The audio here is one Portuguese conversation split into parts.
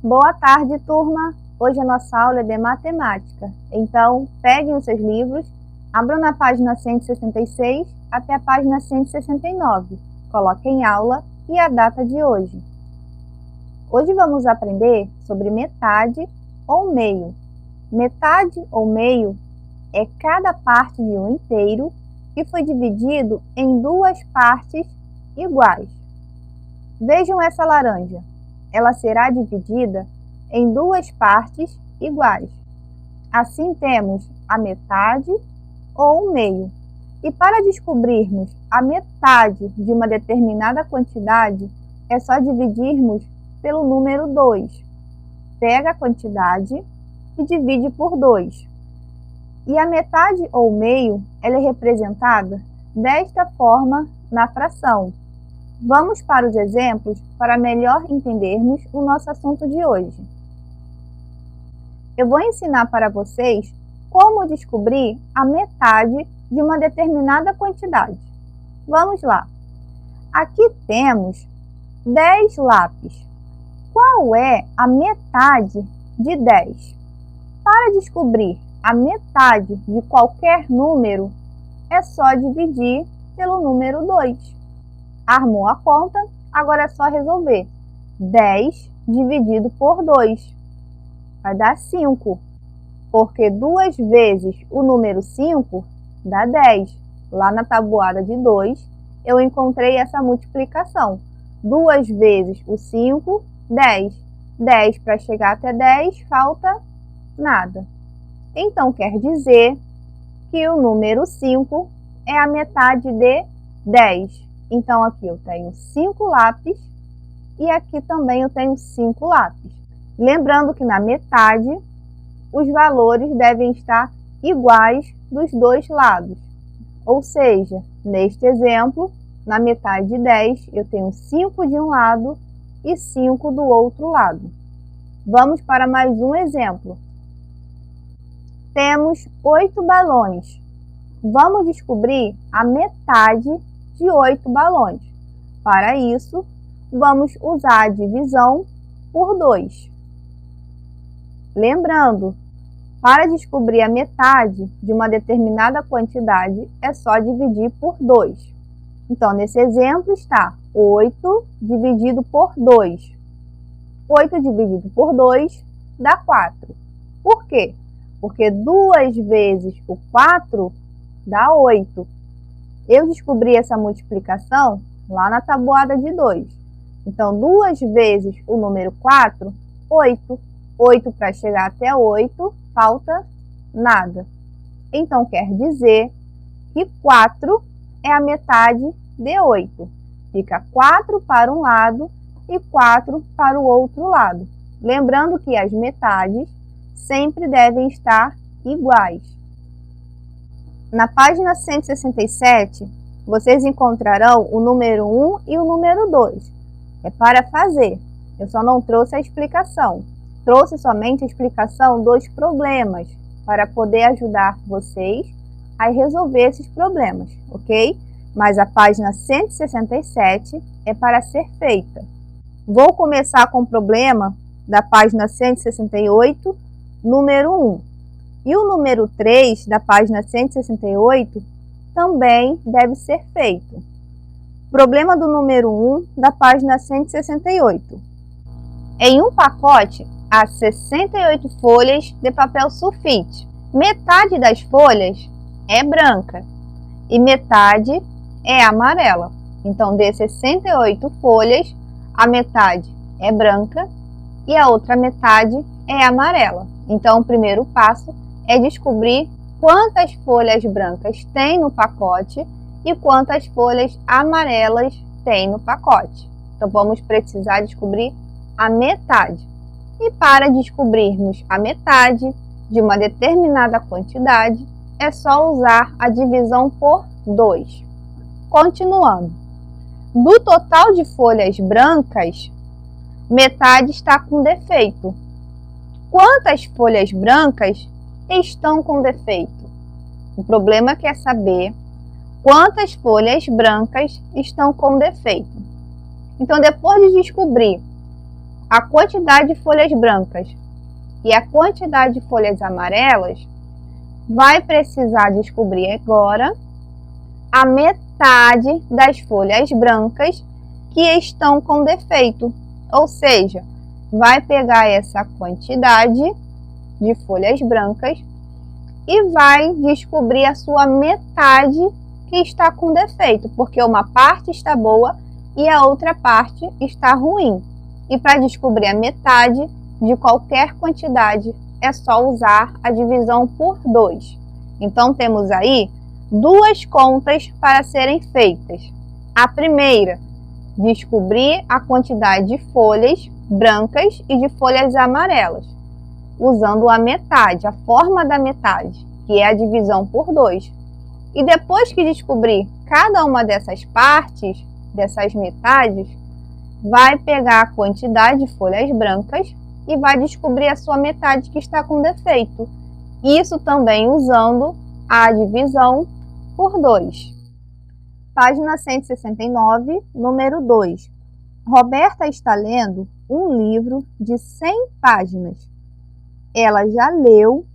Boa tarde, turma! Hoje a nossa aula é de matemática. Então, peguem os seus livros, abram na página 166 até a página 169. Coloquem aula e a data de hoje. Hoje vamos aprender sobre metade ou meio. Metade ou meio é cada parte de um inteiro que foi dividido em duas partes iguais. Vejam essa laranja. Ela será dividida em duas partes iguais. Assim temos a metade ou o meio. E para descobrirmos a metade de uma determinada quantidade, é só dividirmos pelo número 2. Pega a quantidade e divide por 2. E a metade ou meio, ela é representada desta forma na fração. Vamos para os exemplos para melhor entendermos o nosso assunto de hoje. Eu vou ensinar para vocês como descobrir a metade de uma determinada quantidade. Vamos lá. Aqui temos 10 lápis. Qual é a metade de 10? Para descobrir a metade de qualquer número, é só dividir pelo número 2. Armou a conta, agora é só resolver. 10 dividido por 2 vai dar 5, porque 2 vezes o número 5 dá 10. Lá na tabuada de 2, eu encontrei essa multiplicação. 2 vezes o 5, 10. 10 para chegar até 10, falta nada. Então, quer dizer que o número 5 é a metade de 10. Então, aqui eu tenho 5 lápis e aqui também eu tenho 5 lápis. Lembrando que na metade, os valores devem estar iguais dos dois lados. Ou seja, neste exemplo, na metade de 10, eu tenho 5 de um lado e 5 do outro lado. Vamos para mais um exemplo. Temos 8 balões. Vamos descobrir a metade de 8 balões. Para isso, vamos usar a divisão por 2. Lembrando, para descobrir a metade de uma determinada quantidade, é só dividir por 2. Então, nesse exemplo está 8 dividido por 2. 8 dividido por 2 dá 4. Por quê? Porque 2 vezes o 4 dá 8. Eu descobri essa multiplicação lá na tabuada de 2. Então, 2 vezes o número 4, 8. 8 para chegar até 8, falta nada. Então, quer dizer que 4 é a metade de 8. Fica 4 para um lado e 4 para o outro lado. Lembrando que as metades sempre devem estar iguais. Na página 167, vocês encontrarão o número 1 e o número 2. É para fazer. Eu só não trouxe a explicação. Trouxe somente a explicação dos problemas, para poder ajudar vocês a resolver esses problemas, ok? Mas a página 167 é para ser feita. Vou começar com o problema da página 168, número 1. E o número 3 da página 168 também deve ser feito. Problema do número 1 da página 168. Em um pacote há 68 folhas de papel sulfite. Metade das folhas é branca e metade é amarela. Então, de 68 folhas, a metade é branca e a outra metade é amarela. Então, o primeiro passo é descobrir quantas folhas brancas tem no pacote e quantas folhas amarelas tem no pacote. Então, vamos precisar descobrir a metade. E para descobrirmos a metade de uma determinada quantidade, é só usar a divisão por 2. Continuando. Do total de folhas brancas, metade está com defeito. Quantas folhas brancas estão com defeito? O problema quer saber quantas folhas brancas estão com defeito. Então, depois de descobrir a quantidade de folhas brancas e a quantidade de folhas amarelas, vai precisar descobrir agora a metade das folhas brancas que estão com defeito. Ou seja, vai pegar essa quantidade de folhas brancas e vai descobrir a sua metade que está com defeito, porque uma parte está boa e a outra parte está ruim. E para descobrir a metade de qualquer quantidade, é só usar a divisão por 2. Então, temos aí duas contas para serem feitas. A primeira, descobrir a quantidade de folhas brancas e de folhas amarelas, usando a metade, a forma da metade, que é a divisão por 2. E depois que descobrir cada uma dessas partes, dessas metades, vai pegar a quantidade de folhas brancas e vai descobrir a sua metade que está com defeito. Isso também usando a divisão por 2. Página 169, número 2. Roberta está lendo um livro de 100 páginas. Ela já leu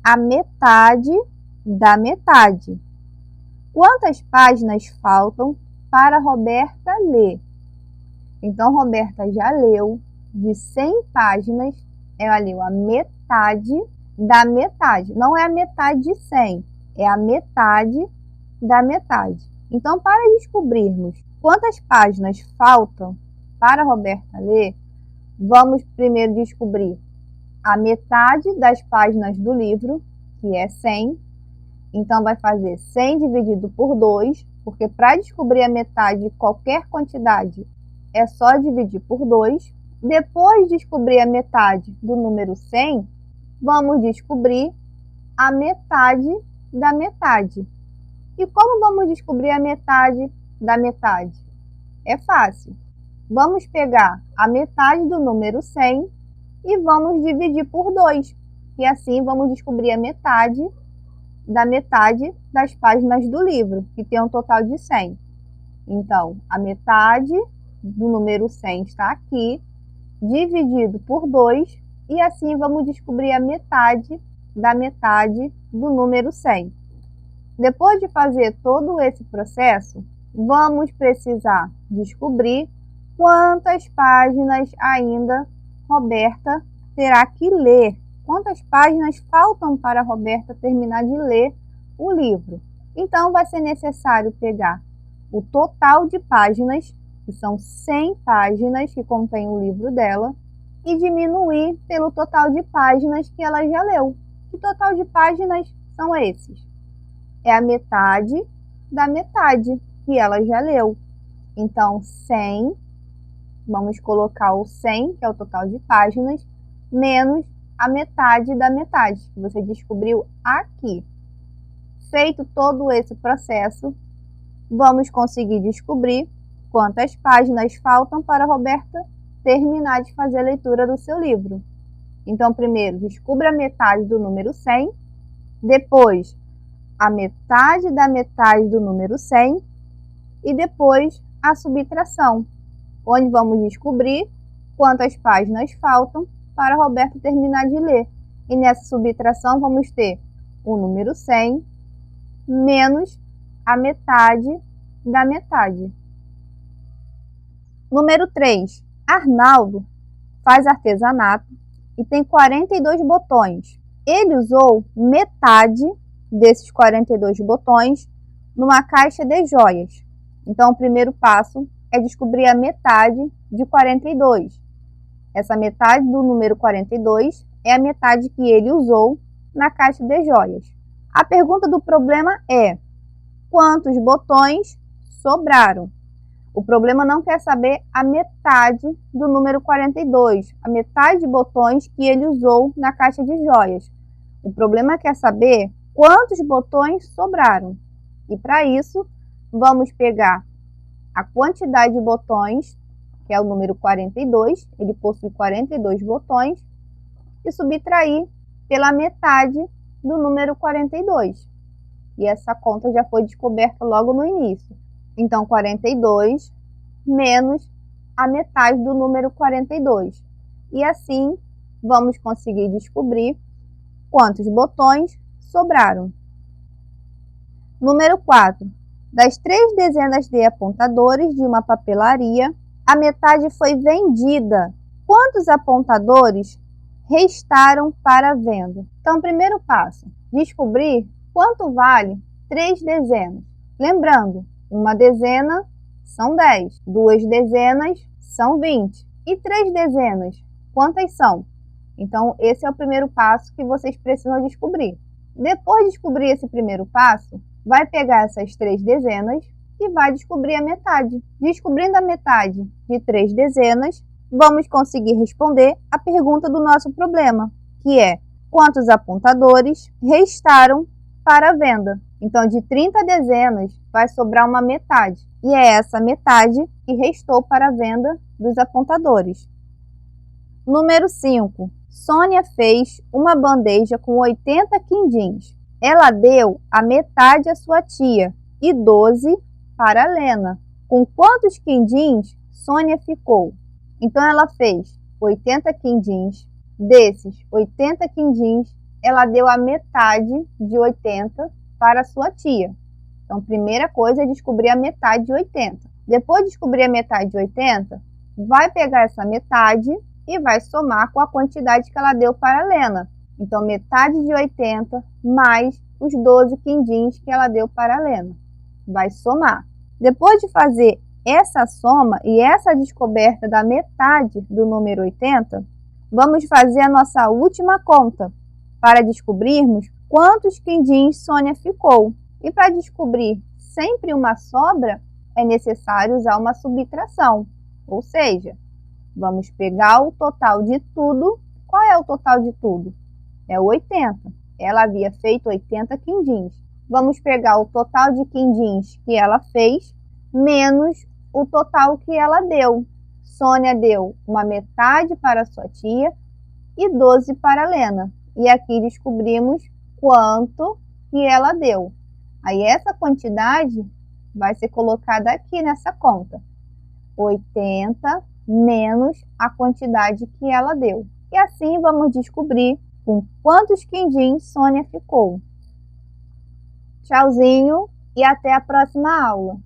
a metade da metade. Quantas páginas faltam para Roberta ler? Então, Roberta já leu de 100 páginas, ela leu a metade da metade. Não é a metade de 100, é a metade da metade. Então, para descobrirmos quantas páginas faltam para Roberta ler, vamos primeiro descobrir a metade das páginas do livro, que é 100. Então, vai fazer 100 dividido por 2, porque para descobrir a metade de qualquer quantidade, é só dividir por 2. Depois de descobrir a metade do número 100, vamos descobrir a metade da metade. E como vamos descobrir a metade da metade? É fácil. Vamos pegar a metade do número 100 e vamos dividir por 2. E assim vamos descobrir a metade das páginas do livro, que tem um total de 100. Então, a metade do número 100 está aqui, dividido por 2, e assim vamos descobrir a metade da metade do número 100. Depois de fazer todo esse processo, vamos precisar descobrir quantas páginas ainda Roberta terá que ler. Quantas páginas faltam para Roberta terminar de ler o livro. Então, vai ser necessário pegar o total de páginas, que são 100 páginas que contém o livro dela, e diminuir pelo total de páginas que ela já leu. Que total de páginas são esses? É a metade da metade que ela já leu. Então, 100, vamos colocar o 100, que é o total de páginas, menos a metade da metade, que você descobriu aqui. Feito todo esse processo, vamos conseguir descobrir quantas páginas faltam para Roberta terminar de fazer a leitura do seu livro. Então, primeiro, descubra a metade do número 100, depois, a metade da metade do número 100 e depois a subtração, onde vamos descobrir quantas páginas faltam para Roberta terminar de ler. E nessa subtração vamos ter o número 100 menos a metade da metade. Número 3. Arnaldo faz artesanato e tem 42 botões. Ele usou metade desses 42 botões numa caixa de joias. Então, o primeiro passo é descobrir a metade de 42. Essa metade do número 42 é a metade que ele usou na caixa de joias. A pergunta do problema é: quantos botões sobraram? O problema não quer saber a metade do número 42, a metade de botões que ele usou na caixa de joias. O problema quer saber quantos botões sobraram. E para isso, vamos pegar a quantidade de botões, que é o número 42, ele possui 42 botões, e subtrair pela metade do número 42. E essa conta já foi descoberta logo no início. Então, 42 menos a metade do número 42. e assim vamos conseguir descobrir quantos botões sobraram. Número 4. Das 3 dezenas de apontadores de uma papelaria, a metade foi vendida. Quantos apontadores restaram para a venda? Então, primeiro passo, descobrir quanto vale 3 dezenas. Lembrando, uma dezena são 10, 2 dezenas são 20 e 3 dezenas, quantas são? Então, esse é o primeiro passo que vocês precisam descobrir. Depois de descobrir esse primeiro passo, vai pegar essas 3 dezenas e vai descobrir a metade. Descobrindo a metade de 3 dezenas, vamos conseguir responder a pergunta do nosso problema, que é: quantos apontadores restaram para a venda? Então, de 30 dezenas, vai sobrar uma metade, e é essa metade que restou para a venda dos apontadores. Número 5. Sônia fez uma bandeja com 80 quindins. Ela deu a metade à sua tia e 12 para a Lena. Com quantos quindins Sônia ficou? Então, ela fez 80 quindins. Desses 80 quindins, ela deu a metade de 80 para a sua tia. Então, primeira coisa é descobrir a metade de 80. Depois de descobrir a metade de 80, vai pegar essa metade e vai somar com a quantidade que ela deu para a Lena. Então, metade de 80 mais os 12 quindins que ela deu para a Lena. Vai somar. Depois de fazer essa soma e essa descoberta da metade do número 80, vamos fazer a nossa última conta para descobrirmos quantos quindins Sônia ficou. E para descobrir sempre uma sobra, é necessário usar uma subtração, ou seja, vamos pegar o total de tudo. Qual é o total de tudo? É o 80. Ela havia feito 80 quindins. Vamos pegar o total de quindins que ela fez, menos o total que ela deu. Sônia deu uma metade para sua tia e 12 para a Lena. E aqui descobrimos quanto que ela deu. Aí essa quantidade vai ser colocada aqui nessa conta. 80 menos a quantidade que ela deu. E assim vamos descobrir com quantos quindins Sônia ficou. Tchauzinho e até a próxima aula!